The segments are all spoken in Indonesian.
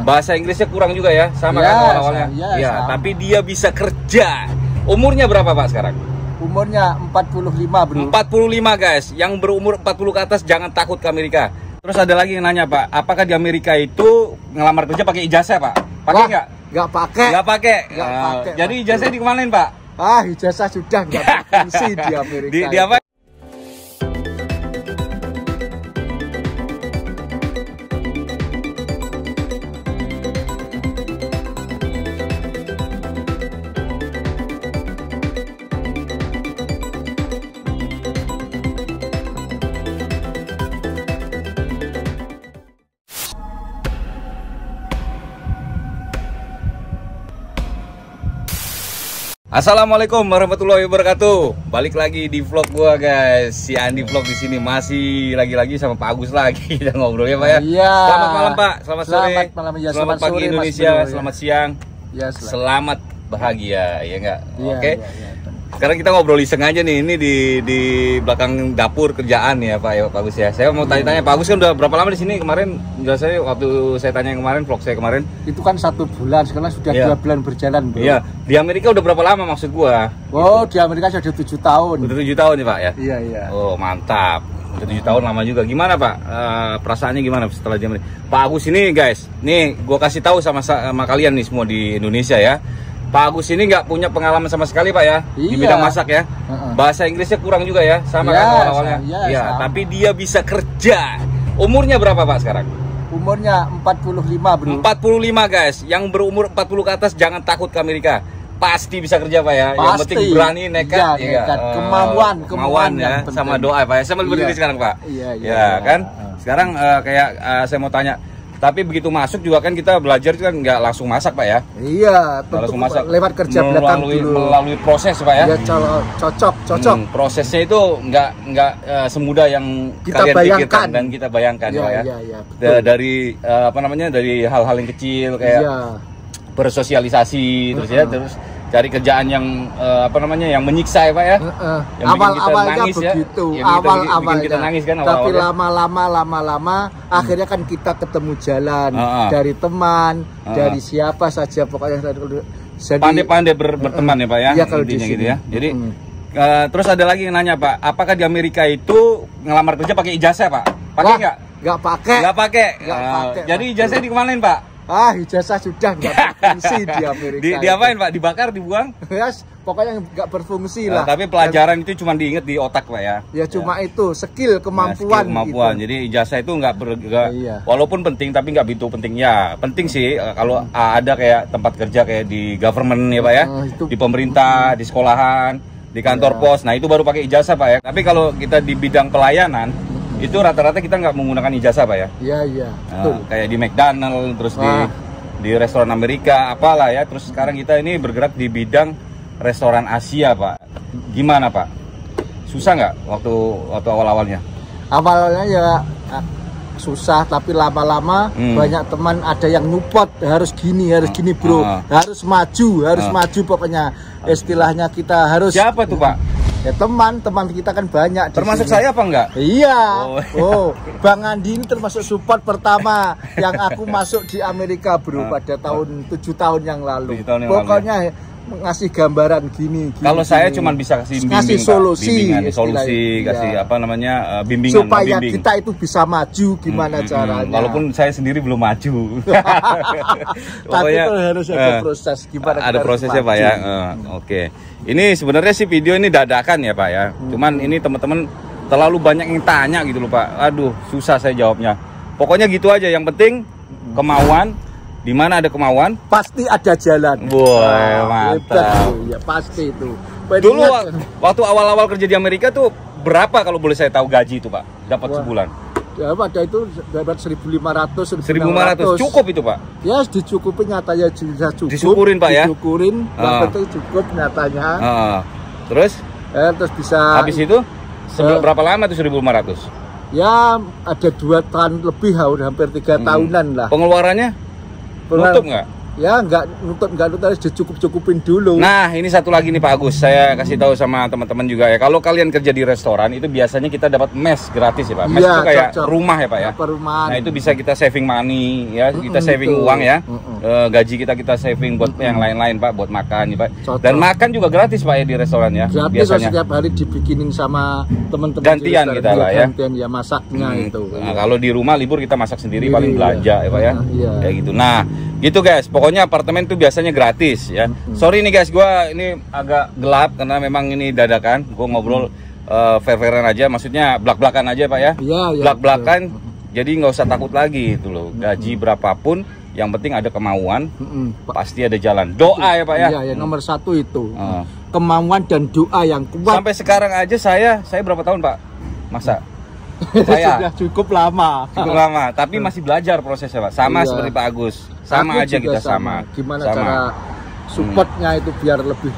Bahasa Inggrisnya kurang juga ya, sama Ya, kan awal-awalnya. ya, sama. Tapi dia bisa kerja. Umurnya berapa Pak sekarang? Umurnya 45 bro. 45 guys. Yang berumur 40 ke atas jangan takut ke Amerika. Terus ada lagi yang nanya Pak, apakah di Amerika itu ngelamar kerja pakai ijazah Pak? Pakai nggak? Nggak pakai. Nggak pakai. Nggak pakai, Jadi Pak. ijazahnya dikemanain Pak? Ijazah sudah nggak berfungsi di Amerika. Di apa? Assalamualaikum warahmatullahi wabarakatuh. Balik lagi di vlog gua guys. Si Andi Vlog di sini masih lagi sama Pak Agus lagi dan ngobrolnya Pak ya. Iya. Selamat malam Pak. Selamat sore. Selamat malam ya. Selamat pagi sore, Indonesia. Mas Bro, selamat siang. Ya, Selamat bahagia, ya enggak? Iya, Oke. iya, iya. Sekarang kita ngobrol iseng aja nih. Ini di belakang dapur kerjaan ya Pak ya, Pak Agus ya. Saya mau tanya-tanya Pak Agus kan udah berapa lama di sini kemarin? Jelas saya waktu saya tanya yang kemarin vlog saya kemarin. Itu kan 1 bulan, sekarang sudah Iya. 2 bulan berjalan bro. Iya. Di Amerika udah berapa lama maksud gua? Oh, di Amerika sudah 7 tahun. Udah 7 tahun nih Pak ya? Iya, iya. Oh mantap, udah 7 tahun lama juga. Gimana Pak, perasaannya gimana setelah dia Pak Agus ini guys, nih gue kasih tahu sama kalian nih semua di Indonesia ya. Pak Agus ini nggak punya pengalaman sama sekali Pak ya, di Iya. bidang masak ya. Bahasa Inggrisnya kurang juga ya, sama Iya, kan awal-awalnya. iya, sama. Tapi dia bisa kerja. Umurnya berapa Pak sekarang? Umurnya 45 bro. 45 guys, yang berumur 40 ke atas jangan takut ke Amerika. Pasti bisa kerja Pak ya. Yang Pasti. penting berani, nekat, Iya, ya, nekat. Kemauan ya, yang sama penting. doa Pak. Saya mau berdiri Iya. sekarang Pak. Iya, iya, Ya iya. kan. Sekarang kayak saya mau tanya. Tapi begitu masuk juga kan kita belajar kan nggak langsung masak Pak ya. Iya, Nggak langsung tentu masak. lewat kerja belakang dulu. Melalui proses Pak ya. Ya, cocok. Prosesnya itu nggak semudah yang Kita kalian bayangkan. pikirkan dan kita bayangkan Iya, Pak ya. iya, betul. Dari apa namanya, dari hal-hal yang kecil kayak Iya. bersosialisasi terus ya, terus cari kerjaan yang apa namanya, yang menyiksa ya Pak ya. Yang bikin kita Awalnya nangis ya. begitu, Yang bikin kita nangis kan Tapi awal-awalnya. lama-lama akhirnya kan kita ketemu jalan dari teman, dari siapa saja pokoknya. Jadi Pandai-pandai berteman ya Pak ya. Iya, kalau di intinya sini. gitu ya. Jadi terus ada lagi yang nanya Pak, apakah di Amerika itu ngelamar kerja pakai ijazah Pak? Pakai Wah, nggak? nggak pakai. Nggak pakai. Nggak pakai, Jadi Mas. ijazahnya dikemanain Pak? Ijazah sudah nggak berfungsi di Amerika. Diapain Pak? Dibakar, dibuang? Yes, pokoknya nggak berfungsi lah. Tapi pelajaran itu cuma diinget di otak Pak ya. Ya cuma itu skill, kemampuan. Kemampuan. Gitu. Jadi ijazah itu nggak Iya. walaupun penting tapi nggak begitu penting ya. Penting sih kalau ada kayak tempat kerja kayak di government ya Pak ya, itu. di pemerintah, di sekolahan, di kantor pos. Nah itu baru pakai ijazah Pak ya. Tapi kalau kita di bidang pelayanan itu rata-rata kita nggak menggunakan ijazah Pak ya. Iya. Betul. Kayak di McDonald, terus di restoran Amerika apalah ya. Terus sekarang kita ini bergerak di bidang restoran Asia Pak. Gimana Pak? Susah nggak waktu awal-awalnya? Awalnya ya susah, tapi lama-lama banyak teman ada yang nyupport, harus gini bro, harus maju pokoknya istilahnya kita harus. Siapa tuh Pak? Ya teman kita kan banyak. Termasuk di sini. saya apa enggak? Iya. Oh. Bang Andi ini termasuk support pertama yang aku masuk di Amerika bro pada tahun 7 tahun yang lalu. 7 tahun yang Pokoknya ngasih gambaran gini. Kalau saya cuma bisa kasih bimbing, solusi, kasih ya. apa namanya, bimbingan supaya kita itu bisa maju gimana caranya. Walaupun saya sendiri belum maju. Tapi itu harus ada proses gimana. Ada prosesnya Pak ya. Oke. Ini sebenarnya sih video ini dadakan ya Pak ya. Cuman ini teman-teman terlalu banyak yang tanya gitu loh Pak. Aduh, susah saya jawabnya. Pokoknya gitu aja. Yang penting kemauan. Di mana ada kemauan, pasti ada jalan. Wah, mantap. Ya pasti itu. Dulu waktu awal-awal kerja di Amerika tuh berapa kalau boleh saya tahu gaji itu Pak? Dapat sebulan? Ya pada itu dapat 1.500, 1.500 cukup itu Pak? Ya dicukupi nyatanya juga cukup. Disyukurin Pak ya? Disyukurin, yang penting cukup nyatanya. Terus bisa. habis itu berapa lama tuh 1.500? Ya ada 2 tahun lebih, hampir 3 tahunan lah. Pengeluarannya nutup nggak? ya nggak nutut harus dicukup-cukupin dulu. Nah, ini satu lagi nih Pak Agus, saya kasih tahu sama teman-teman juga ya. Kalau kalian kerja di restoran itu biasanya kita dapat mes gratis ya Pak. Mes itu kayak rumah ya Pak ya. Perumahan. Nah, itu bisa kita saving money ya, kita saving uang ya. Gaji kita saving buat yang lain-lain Pak, buat makan ya Pak. Dan makan juga gratis Pak ya di restoran ya. Gratis biasanya. Setiap hari dibikinin sama teman-teman. Gantian kita lah ya. Gantian ya masaknya itu. Nah, kalau di rumah libur kita masak sendiri, paling belanja ya Pak ya. Kayak gitu. Nah, gitu guys, pokoknya apartemen itu biasanya gratis ya. Sorry nih guys, gua ini agak gelap karena memang ini dadakan. Gua ngobrol fair-fairan aja, maksudnya belak-belakan aja Pak ya. Belak-belakan, jadi nggak usah takut lagi itu loh. Gaji berapapun, yang penting ada kemauan, pasti ada jalan. Doa ya Pak ya. Iya, yang nomor satu itu kemauan dan doa yang kuat. Sampai sekarang aja saya berapa tahun Pak? Masa? Saya sudah cukup lama, tapi masih belajar prosesnya Pak. Sama seperti Pak Agus, sama aja kita sama. Gimana cara supportnya itu biar lebih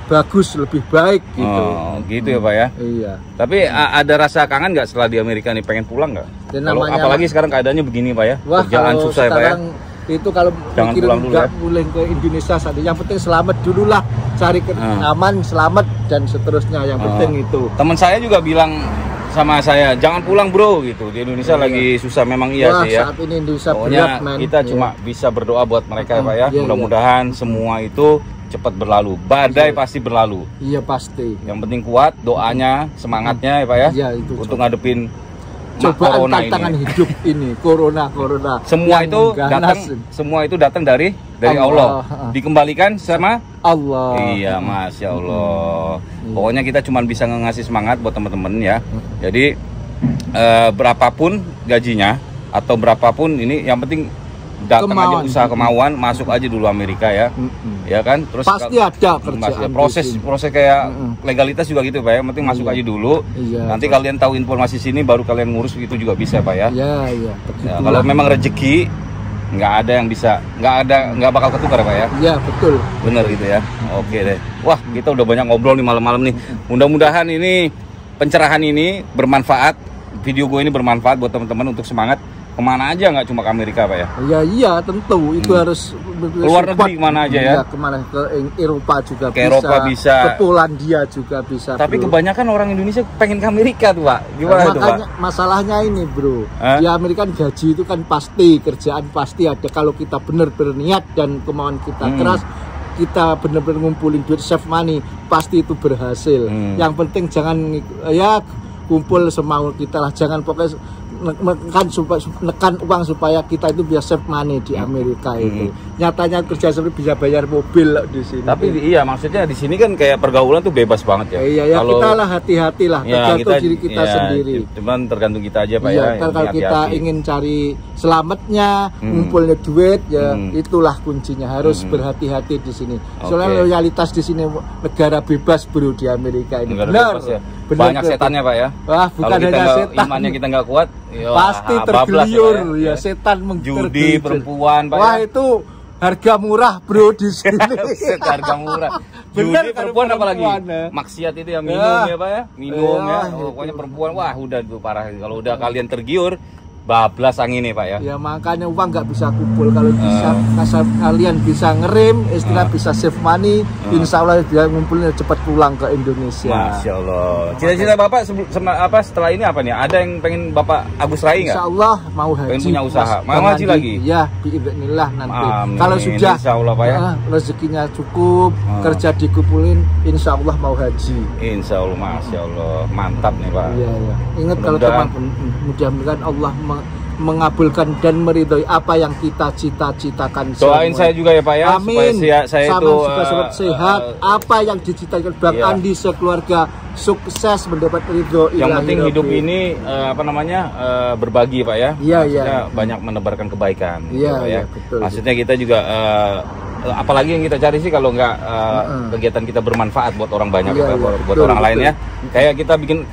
bagus, lebih baik gitu. Oh, gitu ya Pak ya. Iya. Tapi ada rasa kangen nggak setelah di Amerika nih, pengen pulang nggak? Apalagi sekarang keadaannya begini Pak ya. Wah, kerjaan susah ya Pak ya. Itu kalau mikirin nggak boleh ke Indonesia saja. Yang penting selamat dulu lah, cari aman, selamat dan seterusnya. Yang penting itu. Teman saya juga bilang sama saya, jangan pulang bro gitu, di Indonesia lagi susah memang. Iya sih ya. Saat ini Indonesia pokoknya berat, man. Kita cuma bisa berdoa buat mereka Pak ya. Mudah-mudahan semua itu cepat berlalu, badai pasti berlalu. Iya pasti. Yang penting kuat doanya, semangatnya ya Pak ya. Iya, itu untuk ngadepin cobaan tantangan hidup ini, corona. Semua itu datang dari Allah. Dikembalikan sama Allah. Iya, Masya Allah. Pokoknya kita cuma bisa ngasih semangat buat teman-teman ya. Jadi berapapun gajinya atau berapapun ini, yang penting datang aja, usaha kemauan, masuk aja dulu Amerika ya. Ya kan? Terus pasti ada kerjaan. Proses kayak legalitas juga gitu Pak ya. Yang penting masuk aja dulu. Nanti kalian tahu informasi sini baru kalian ngurus, itu juga bisa Pak ya. Iya. Kalau memang rezeki nggak ada yang bisa, nggak bakal ketukar Pak ya. Iya, betul. Bener gitu ya. Oke deh. Wah, kita udah banyak ngobrol nih malam-malam nih. Mudah-mudahan ini pencerahan ini bermanfaat. Video gue ini bermanfaat buat teman-teman untuk semangat kemana aja, nggak cuma ke Amerika Pak ya. Iya tentu itu harus luar negeri kemana aja ya. Iya, kemana, ke Eropa juga ke Eropa bisa, ke Polandia juga bisa. Tapi kebanyakan orang Indonesia pengen ke Amerika tuh Pak. Gimana tuh Pak? Masalahnya ini bro, di Amerika gaji itu kan pasti, kerjaan pasti ada. Kalau kita benar-benar niat dan kemauan kita keras, kita benar-benar ngumpulin duit, save money, pasti itu berhasil. Yang penting jangan ya kumpul semau kita lah, jangan pokoknya nekan uang supaya kita itu biar save money di Amerika itu. Nyatanya kerja seperti bisa bayar mobil di sini. Tapi iya, maksudnya di sini kan kayak pergaulan tuh bebas banget ya. Iya ya, kita lah hati-hati lah, tergantung diri kita sendiri. Cuman tergantung kita aja Pak ya. Kalau kita ingin cari selamatnya, ngumpulnya duit ya, itulah kuncinya, harus berhati-hati di sini. Soalnya loyalitas di sini negara bebas bro, di Amerika ini. Benar. Ya. Banyak setannya Pak ya. Wah, bukan hanya setan. Imannya kita nggak kuat, pasti tergeliur ya, setan judi perempuan Pak. Wah, itu harga murah bro di sini. Harga murah. Judi perempuan apalagi? Maksiat itu yang minum ya Pak ya. Minum ya. Pokoknya perempuan, wah udah tuh parah. Kalau udah kalian tergiur, bablas angin nih Pak ya. Ya makanya uang nggak bisa kumpul. Kalau bisa kalian bisa ngerem, istilah bisa save money, insya Allah dia ngumpulnya cepat pulang ke Indonesia. Masya Allah. Cita-cita Bapak setelah ini apa nih? Ada yang pengen Bapak Agus raih nggak? Insya Allah mau haji. Pengen punya usaha. Mau haji lagi? Ya, biidznillah nanti. Amin. Kalau sudah insya Allah Pak ya, rezekinya cukup, kerja dikumpulin, insya Allah mau haji. Insya Allah, Masya Allah, mantap nih Pak. Iya. Ingat kalau teman, mudah-mudahan Allah mengabulkan dan meridhoi apa yang kita cita-citakan. Doain saya juga ya Pak ya. Amin. Supaya saya sama itu sehat. Apa yang dicitakan Bang Andi sekeluarga sukses mendapat ridho ilahi. Yang penting hidup ini berbagi Pak ya. Iya. Banyak menebarkan kebaikan. Iya, betul. Maksudnya kita juga apalagi yang kita cari sih kalau nggak kegiatan kita bermanfaat buat orang banyak, buat orang lain ya. Kayak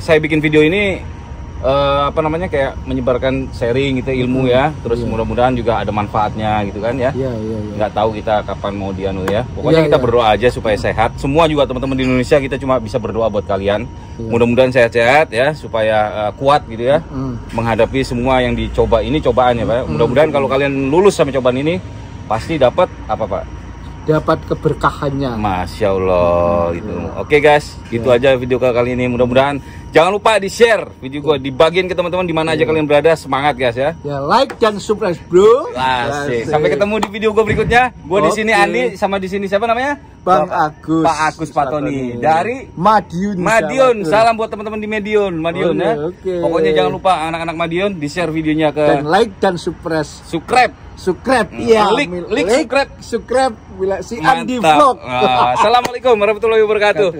saya bikin video ini kayak menyebarkan sharing gitu ilmu ya, terus mudah-mudahan juga ada manfaatnya gitu kan ya. Nggak tahu kita kapan mau dianu ya, pokoknya kita berdoa aja supaya sehat semua. Juga teman-teman di Indonesia kita cuma bisa berdoa buat kalian, mudah-mudahan sehat-sehat ya, supaya kuat gitu ya menghadapi semua yang dicoba ini, cobaan ya Pak. Mudah-mudahan kalau kalian lulus sama cobaan ini pasti dapat apa Pak? Dapat keberkahannya. Masya Allah itu. Oke guys, itu aja video kali ini. Mudah-mudahan jangan lupa di-share video gua, dibagiin ke teman-teman di mana aja kalian berada. Semangat guys ya. Ya, like dan subscribe, bro. Asik. Sampai ketemu di video gua berikutnya. Gua di sini Andi, sama di sini siapa namanya? Bang Agus. Pak Agus Patoni dari Madiun. Salam buat teman-teman di Madiun ya. Pokoknya jangan lupa anak-anak Madiun di-share videonya ke dan like dan subscribe. Iya. Klik subscribe bila si Andi Vlog. Assalamualaikum warahmatullahi wabarakatuh.